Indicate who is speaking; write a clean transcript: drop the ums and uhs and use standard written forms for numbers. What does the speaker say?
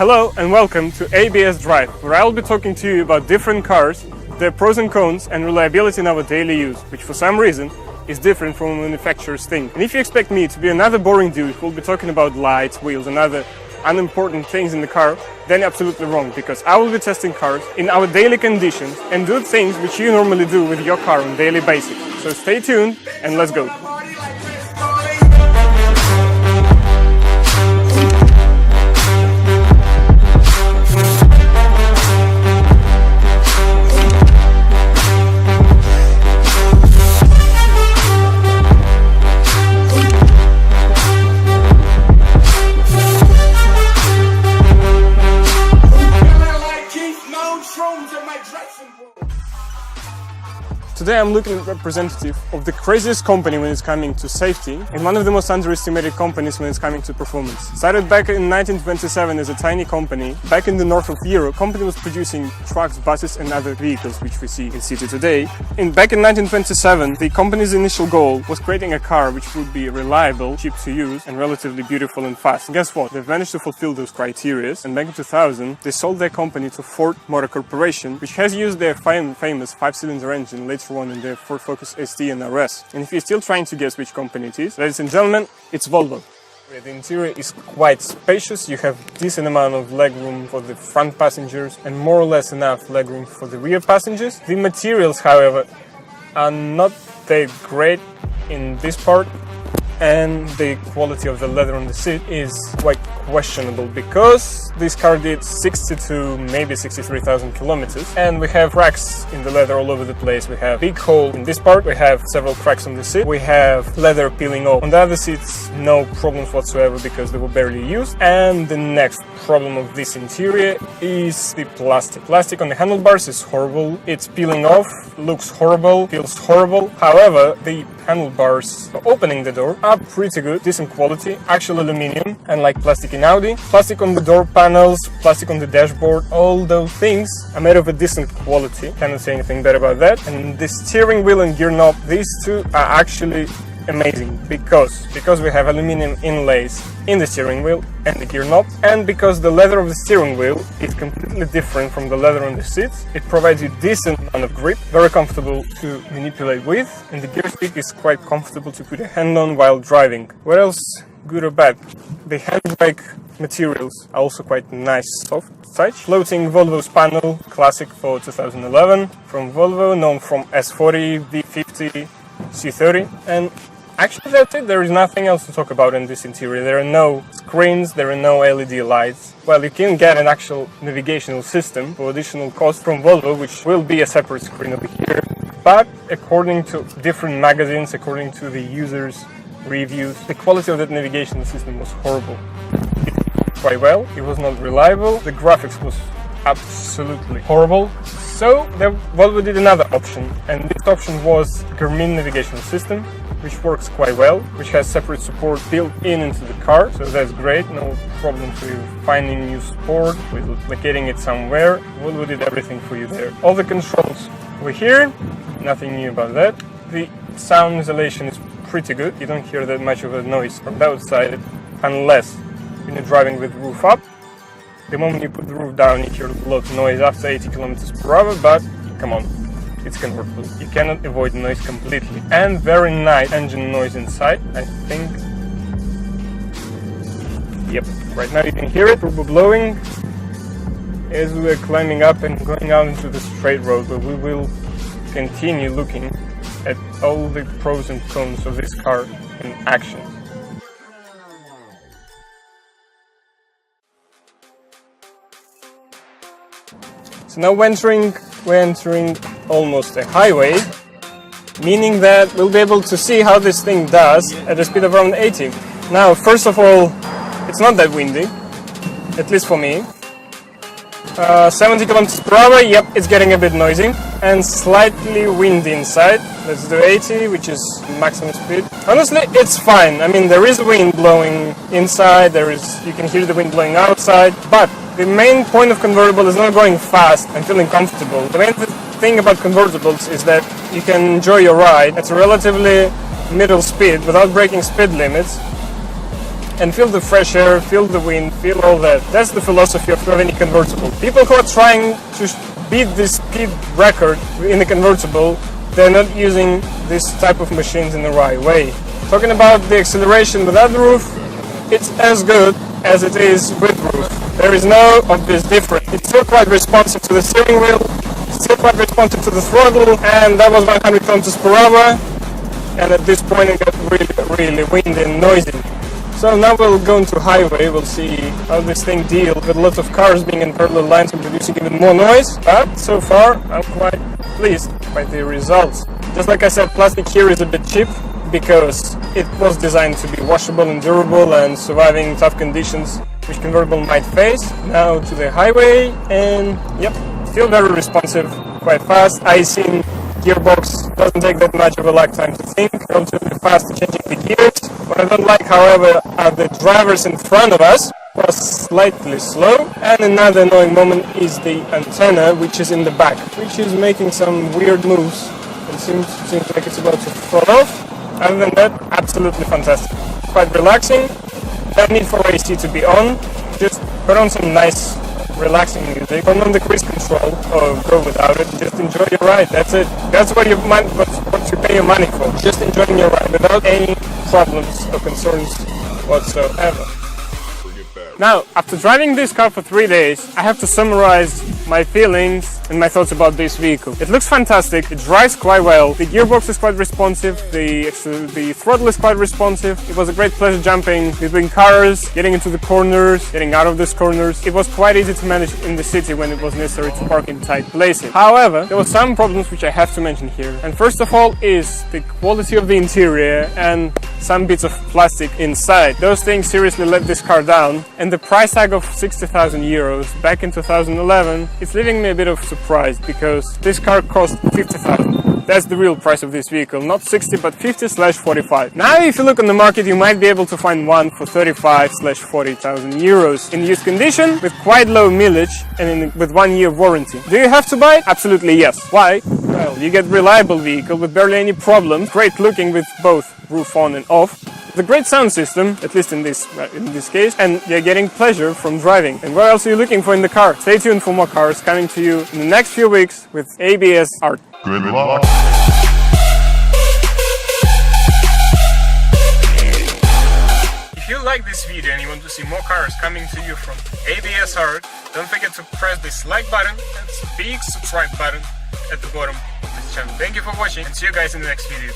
Speaker 1: Hello and welcome to ABS Drive, where I'll be talking to you about different cars, their pros and cons and reliability in our daily use, which for some reason is different from manufacturers think. And if you expect me to be another boring dude who will be talking about lights, wheels and other unimportant things in the car, then you're absolutely wrong, because I will be testing cars in our daily conditions and do things which you normally do with your car on a daily basis. So stay tuned and let's go. Today I'm looking at a representative of the craziest company when it's coming to safety and one of the most underestimated companies when it's coming to performance. Started back in 1927 as a tiny company, back in the north of Europe, the company was producing trucks, buses and other vehicles which we see in city today. Back in 1927, the company's initial goal was creating a car which would be reliable, cheap to use and relatively beautiful and fast. And guess what? They managed to fulfill those criteria, and back in 2000 they sold their company to Ford Motor Corporation, which has used their famous 5-cylinder engine later on in their Ford Focus ST and RS. And if you're still trying to guess which company it is, ladies and gentlemen, it's Volvo. The interior is quite spacious. You have decent amount of legroom for the front passengers and more or less enough legroom for the rear passengers. The materials, however, are not that great in this part, and the quality of the leather on the seat is quite questionable because this car did 62, maybe 63,000 kilometers, and we have cracks in the leather all over the place. We have big hole in this part, we have several cracks on the seat, we have leather peeling off. On the other seats, no problems whatsoever because they were barely used. And the next problem of this interior is the plastic. Plastic on the handlebars is horrible. It's peeling off, looks horrible, feels horrible. However, the handlebars opening the door are pretty good, decent quality, actual aluminium, unlike plastic in Audi. Plastic on the door panels, plastic on the dashboard, all those things are made of a decent quality. Cannot say anything bad about that. And the steering wheel and gear knob, these two are actually amazing because we have aluminium inlays in the steering wheel and the gear knob, and because the leather of the steering wheel is completely different from the leather on the seats, it provides you decent amount of grip, very comfortable to manipulate with, and the gear stick is quite comfortable to put a hand on while driving. What else, good or bad? The handbrake materials are also quite nice, soft touch. Floating Volvo's panel, classic for 2011 from Volvo, known from S40, V50, C30, and actually that's it. There is nothing else to talk about in this interior. There are no screens, there are no LED lights. Well, you can get an actual navigational system for additional cost from Volvo, which will be a separate screen over here. But according to different magazines, according to the users' reviews, the quality of that navigational system was horrible. It worked quite well, it was not reliable, the graphics was absolutely horrible. So Volvo did another option, and this option was Garmin navigational system, which works quite well, which has separate support built into the car, so that's great, no problems with finding new support, with locating it somewhere. Volvo did everything for you there. All the controls were here, nothing new about that. The sound isolation is pretty good, you don't hear that much of a noise from the outside, unless when you're driving with the roof up. The moment you put the roof down, you hear a lot of noise after 80 km/h, but come on, it's convertible. You cannot avoid noise completely. And very nice engine noise inside, I think. Yep, right now you can hear it, turbo blowing, as we are climbing up and going out into the straight road, but we will continue looking at all the pros and cons of this car in action. So now we're entering almost a highway, meaning that we'll be able to see how this thing does at a speed of around 80. Now, first of all, it's not that windy, at least for me. 70 km/h, yep, it's getting a bit noisy and slightly windy inside. Let's do 80, which is maximum speed. Honestly, it's fine. I mean, there is wind blowing inside, you can hear the wind blowing outside, but the main point of convertible is not going fast and feeling comfortable. The main thing about convertibles is that you can enjoy your ride at a relatively middle speed without breaking speed limits. and feel the fresh air, feel the wind, feel all that. That's the philosophy of any convertible. People who are trying to beat this speed record in a convertible, they're not using this type of machines in the right way. Talking about the acceleration without the roof, it's as good as it is with roof. There is no obvious difference. It's still quite responsive to the steering wheel, still quite responsive to the throttle, and that was 100 kilometers per hour. And at this point it got really windy and noisy. So now we'll go into highway, we'll see how this thing deals with lots of cars being in parallel lines and producing even more noise. But so far I'm quite pleased by the results. Just like I said, plastic here is a bit cheap because it was designed to be washable and durable and surviving tough conditions which convertible might face. Now to the highway, and yep, still very responsive, quite fast. I seen gearbox doesn't take that much of a lag time to think, relatively fast changing the gears. What I don't like, however, are the drivers in front of us, who are slightly slow. And another annoying moment is the antenna, which is in the back, which is making some weird moves. It seems like it's about to fall off. Other than that, absolutely fantastic. Quite relaxing. No need for AC to be on. Just put on some nice relaxing music, turn on the cruise control or go without it, just enjoy your ride. That's it. That's what you pay your money for. Just enjoying your ride without any problems or concerns whatsoever. Now, after driving this car for 3 days, I have to summarize my feelings and my thoughts about this vehicle. It looks fantastic, it drives quite well, the gearbox is quite responsive, the throttle is quite responsive. It was a great pleasure jumping between cars, getting into the corners, getting out of those corners. It was quite easy to manage in the city when it was necessary to park in tight places. However, there were some problems which I have to mention here. And first of all is the quality of the interior and some bits of plastic inside. Those things seriously let this car down. And the price tag of 60,000 euros back in 2011, it's leaving me a bit of surprise because this car cost 50,000. That's the real price of this vehicle, not 60 but 50/45. Now if you look on the market, you might be able to find one for 35/40,000 euros in used condition with quite low mileage and with 1 year warranty. Do you have to buy it? Absolutely yes. Why? Well, you get reliable vehicle with barely any problems, great looking with both roof on and off, the great sound system, at least in this case, and you're getting pleasure from driving. And what else are you looking for in the car? Stay tuned for more cars coming to you in the next few weeks with ABS art.
Speaker 2: Good luck.
Speaker 1: If you like this video and you want to see more cars coming to you from ABS art, don't forget to press this like button and big subscribe button at the bottom of this channel. Thank you for watching and see you guys in the next video.